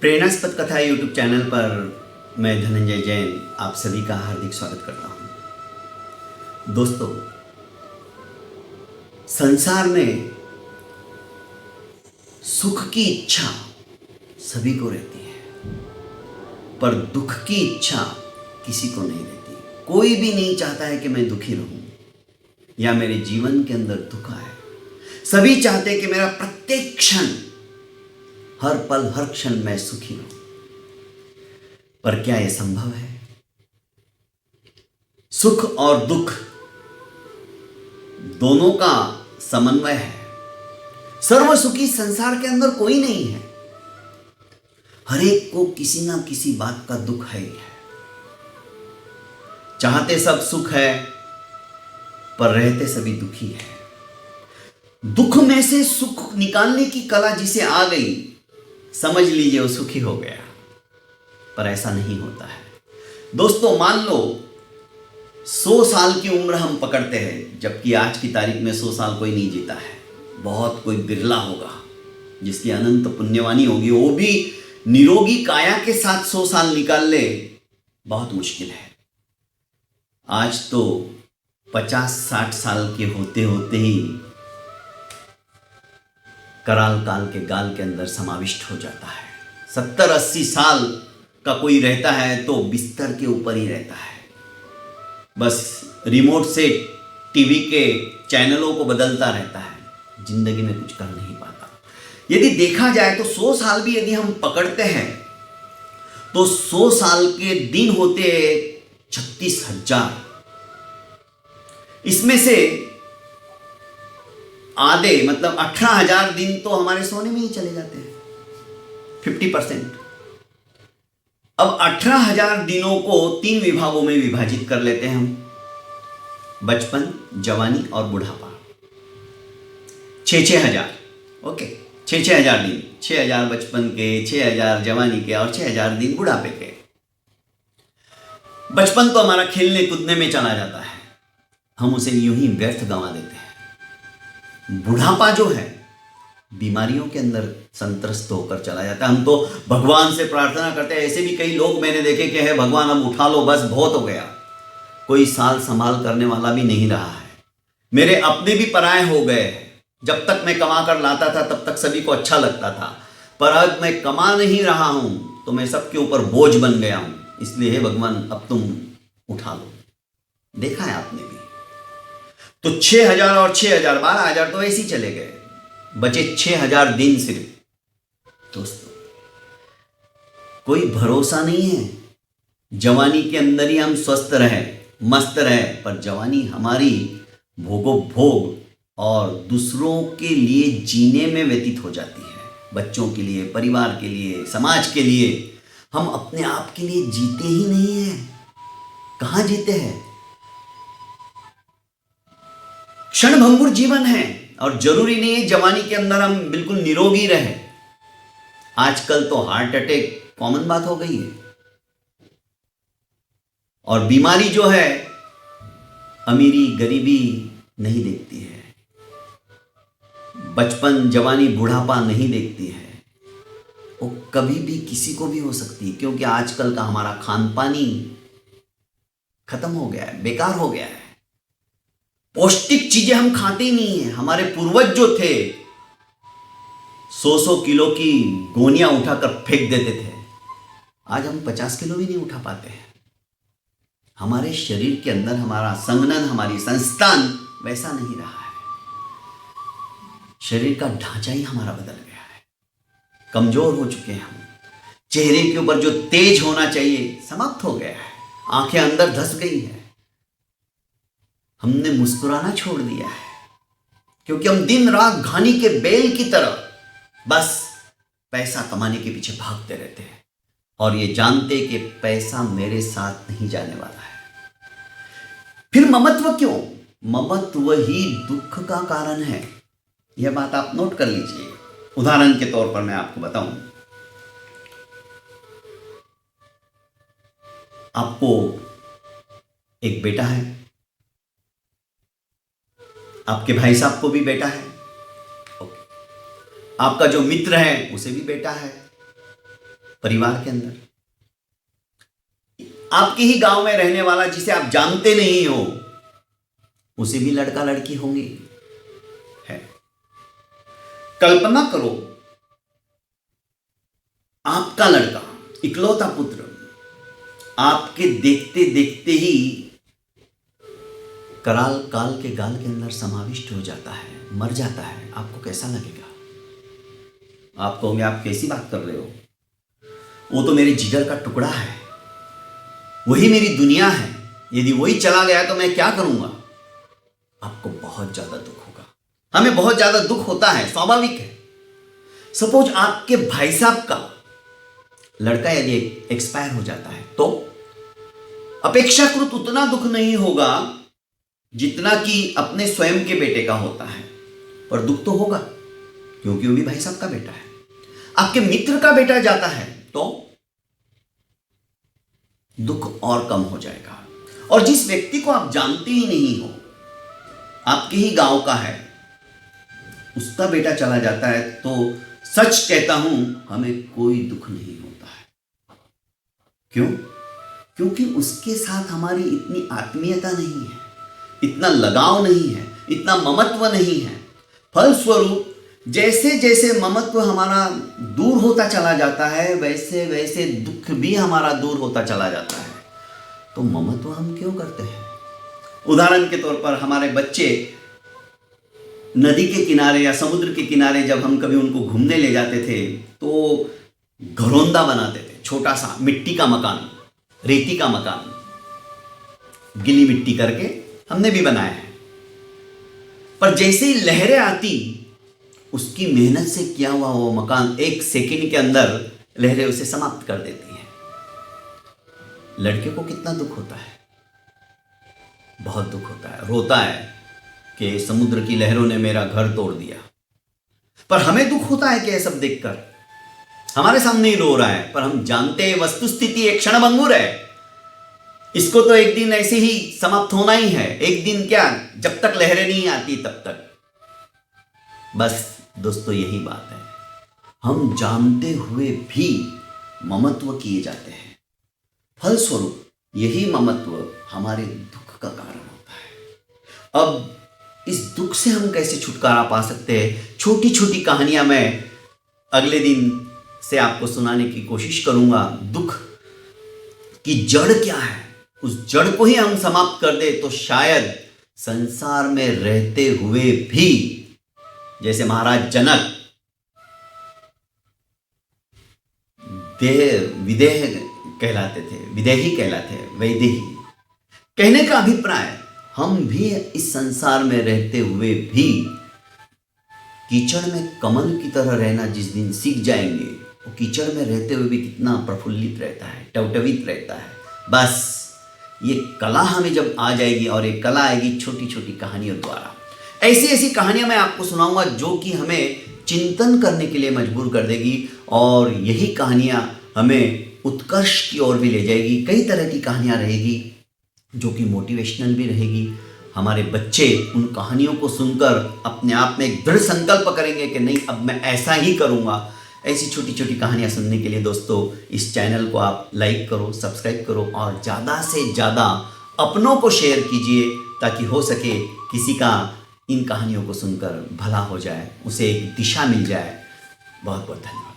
प्रेरणास्पद कथा YouTube channel पर मैं धनंजय जैन आप सभी का हार्दिक स्वागत करता हूं। दोस्तों, संसार में सुख की इच्छा सभी को रहती है, पर दुख की इच्छा किसी को नहीं रहती। कोई भी नहीं चाहता है कि मैं दुखी रहूं या मेरे जीवन के अंदर दुख आए। सभी चाहते हैं कि मेरा प्रत्येक क्षण, हर पल हर क्षण मैं सुखी हूं। पर क्या यह संभव है? सुख और दुख दोनों का समन्वय है। सर्व सुखी संसार के अंदर कोई नहीं है। हर एक को किसी ना किसी बात का दुख है ही है। चाहते सब सुख है, पर रहते सभी दुखी है। दुख में से सुख निकालने की कला जिसे आ गई, समझ लीजिए वो सुखी हो गया। पर ऐसा नहीं होता है। दोस्तों, मान लो 100 साल की उम्र हम पकड़ते हैं, जबकि आज की तारीख में 100 साल कोई नहीं जीता है। बहुत कोई बिरला होगा जिसकी अनंत पुण्यवानी होगी, वो भी निरोगी काया के साथ 100 साल निकाल ले। बहुत मुश्किल है। आज तो 50-60 साल के होते होते ही कराल काल के गाल के अंदर समाविष्ट हो जाता है। 70-80 साल का कोई रहता है तो बिस्तर के ऊपर ही रहता है। बस रिमोट से टीवी के चैनलों को बदलता रहता है, जिंदगी में कुछ कर नहीं पाता। यदि देखा जाए तो 100 साल भी यदि हम पकड़ते हैं तो 100 साल के दिन होते 36,000। इसमें से आधे मतलब 18,000 दिन तो हमारे सोने में ही चले जाते हैं, 50%। अब 18,000 दिनों को 3 विभागों में विभाजित कर लेते हैं हम। बचपन, जवानी और बुढ़ापा। 6,000। ओके, 6,000 दिन। 6,000 बचपन के, 6,000 जवानी के और 6,000 दिन बुढ़ापे के। बचपन तो हमारा खेलने कूदने में चला जाता है, हम उसे यूं ही व्यर्थ गंवा देते हैं। बुढ़ापा जो है, बीमारियों के अंदर संत्रस्त होकर चला जाता है। हम तो भगवान से प्रार्थना करते हैं। ऐसे भी कई लोग मैंने देखे कि है भगवान अब उठा लो, बस बहुत हो गया। कोई साल संभाल करने वाला भी नहीं रहा है। मेरे अपने भी पराये हो गए हैं। जब तक मैं कमा कर लाता था तब तक सभी को अच्छा लगता था, पर अब मैं कमा नहीं रहा हूं तो मैं सबके ऊपर बोझ बन गया हूं। इसलिए हे भगवान, अब तुम उठा लो। देखा है आपने भी। तो 6,000 और 6,000, 12,000 तो ऐसे ही चले गए। बचे 6,000 दिन सिर्फ। दोस्तों, कोई भरोसा नहीं है। जवानी के अंदर ही हम स्वस्थ रहे, मस्त रहे, पर जवानी हमारी भोगोपभोग और दूसरों के लिए जीने में व्यतीत हो जाती है। बच्चों के लिए, परिवार के लिए, समाज के लिए। हम अपने आप के लिए जीते ही नहीं हैं। कहां जीते हैं? क्षणभंगुर जीवन है, और जरूरी नहीं है जवानी के अंदर हम बिल्कुल निरोगी रहे। आजकल तो हार्ट अटैक कॉमन बात हो गई है, और बीमारी जो है अमीरी गरीबी नहीं देखती है, बचपन जवानी बुढ़ापा नहीं देखती है। वो कभी भी किसी को भी हो सकती है, क्योंकि आजकल का हमारा खान पानी खत्म हो गया है, बेकार हो गया है। पौष्टिक चीजें हम खाते ही नहीं है। हमारे पूर्वज जो थे 100-100 किलो की गोनियां उठाकर फेंक देते थे। आज हम 50 किलो भी नहीं उठा पाते हैं। हमारे शरीर के अंदर हमारा संघनन, हमारी संस्थान वैसा नहीं रहा है। शरीर का ढांचा ही हमारा बदल गया है। कमजोर हो चुके हैं हम। चेहरे के ऊपर जो तेज होना चाहिए समाप्त हो गया है। आंखें अंदर धंस गई है। हमने मुस्कुराना छोड़ दिया है, क्योंकि हम दिन रात घानी के बैल की तरह बस पैसा कमाने के पीछे भागते रहते हैं, और ये जानते कि पैसा मेरे साथ नहीं जाने वाला है। फिर ममत्व क्यों? ममत्व ही दुख का कारण है। यह बात आप नोट कर लीजिए। उदाहरण के तौर पर मैं आपको बताऊं। आपको एक बेटा है, आपके भाई साहब को भी बेटा है, आपका जो मित्र है उसे भी बेटा है, परिवार के अंदर आपके ही गांव में रहने वाला जिसे आप जानते नहीं हो, उसे भी लड़का लड़की होंगे है। कल्पना करो, आपका लड़का इकलौता पुत्र आपके देखते देखते ही कराल काल के गाल के अंदर समाविष्ट हो जाता है, मर जाता है, आपको कैसा लगेगा? आप कहोगे आप कैसी बात कर रहे हो, वो तो मेरे जिगर का टुकड़ा है, वही मेरी दुनिया है, यदि वही चला गया तो मैं क्या करूंगा? आपको बहुत ज्यादा दुख होगा। हमें बहुत ज्यादा दुख होता है, स्वाभाविक है। सपोज आपके भाई साहब का लड़का यदि एक्सपायर हो जाता है तो अपेक्षाकृत उतना दुख नहीं होगा जितना कि अपने स्वयं के बेटे का होता है, पर दुख तो होगा क्योंकि वो भी भाई साहब का बेटा है। आपके मित्र का बेटा जाता है तो दुख और कम हो जाएगा। और जिस व्यक्ति को आप जानते ही नहीं हो, आपके ही गांव का है, उसका बेटा चला जाता है तो सच कहता हूं हमें कोई दुख नहीं होता है। क्यों? क्योंकि उसके साथ हमारी इतनी आत्मीयता नहीं है, इतना लगाव नहीं है, इतना ममत्व नहीं है। फलस्वरूप जैसे जैसे ममत्व हमारा दूर होता चला जाता है, वैसे वैसे दुख भी हमारा दूर होता चला जाता है। तो ममत्व हम क्यों करते हैं? उदाहरण के तौर पर हमारे बच्चे नदी के किनारे या समुद्र के किनारे जब हम कभी उनको घूमने ले जाते थे तो घरौंदा बनाते थे, छोटा सा मिट्टी का मकान, रेती का मकान, गीली मिट्टी करके हमने भी बनाया है। पर जैसे ही लहरें आती, उसकी मेहनत से किया हुआ वो मकान एक सेकंड के अंदर लहरें उसे समाप्त कर देती हैं। लड़के को कितना दुख होता है? बहुत दुख होता है, रोता है कि समुद्र की लहरों ने मेरा घर तोड़ दिया। पर हमें दुख होता है कि यह सब देखकर हमारे सामने ही रो रहा है, पर हम जानते हैं वस्तुस्थिति एक क्षणभंगुर है, इसको तो एक दिन ऐसे ही समाप्त होना ही है। एक दिन क्या, जब तक लहरें नहीं आती तब तक। बस दोस्तों यही बात है, हम जानते हुए भी ममत्व किए जाते हैं। फलस्वरूप यही ममत्व हमारे दुख का कारण होता है। अब इस दुख से हम कैसे छुटकारा पा सकते हैं, छोटी छोटी कहानियां मैं अगले दिन से आपको सुनाने की कोशिश करूंगा। दुख की जड़ क्या है, उस जड़ को ही हम समाप्त कर दे तो शायद संसार में रहते हुए भी, जैसे महाराज जनक विदेह कहलाते थे, विदेही कहलाते, वैदेही कहने का अभिप्राय, हम भी इस संसार में रहते हुए भी कीचड़ में कमल की तरह रहना जिस दिन सीख जाएंगे, वो कीचड़ में रहते हुए भी कितना प्रफुल्लित रहता है, टवटवित रहता है। बस ये कला हमें जब आ जाएगी, और ये कला आएगी छोटी छोटी कहानियों द्वारा। ऐसी ऐसी कहानियां मैं आपको सुनाऊंगा जो कि हमें चिंतन करने के लिए मजबूर कर देगी, और यही कहानियां हमें उत्कर्ष की ओर भी ले जाएगी। कई तरह की कहानियां रहेगी जो कि मोटिवेशनल भी रहेगी। हमारे बच्चे उन कहानियों को सुनकर अपने आप में एक दृढ़ संकल्प करेंगे कि नहीं, अब मैं ऐसा ही करूंगा। ऐसी छोटी छोटी कहानियां सुनने के लिए दोस्तों इस चैनल को आप लाइक करो, सब्सक्राइब करो, और ज़्यादा से ज़्यादा अपनों को शेयर कीजिए, ताकि हो सके किसी का इन कहानियों को सुनकर भला हो जाए, उसे एक दिशा मिल जाए। बहुत बहुत धन्यवाद।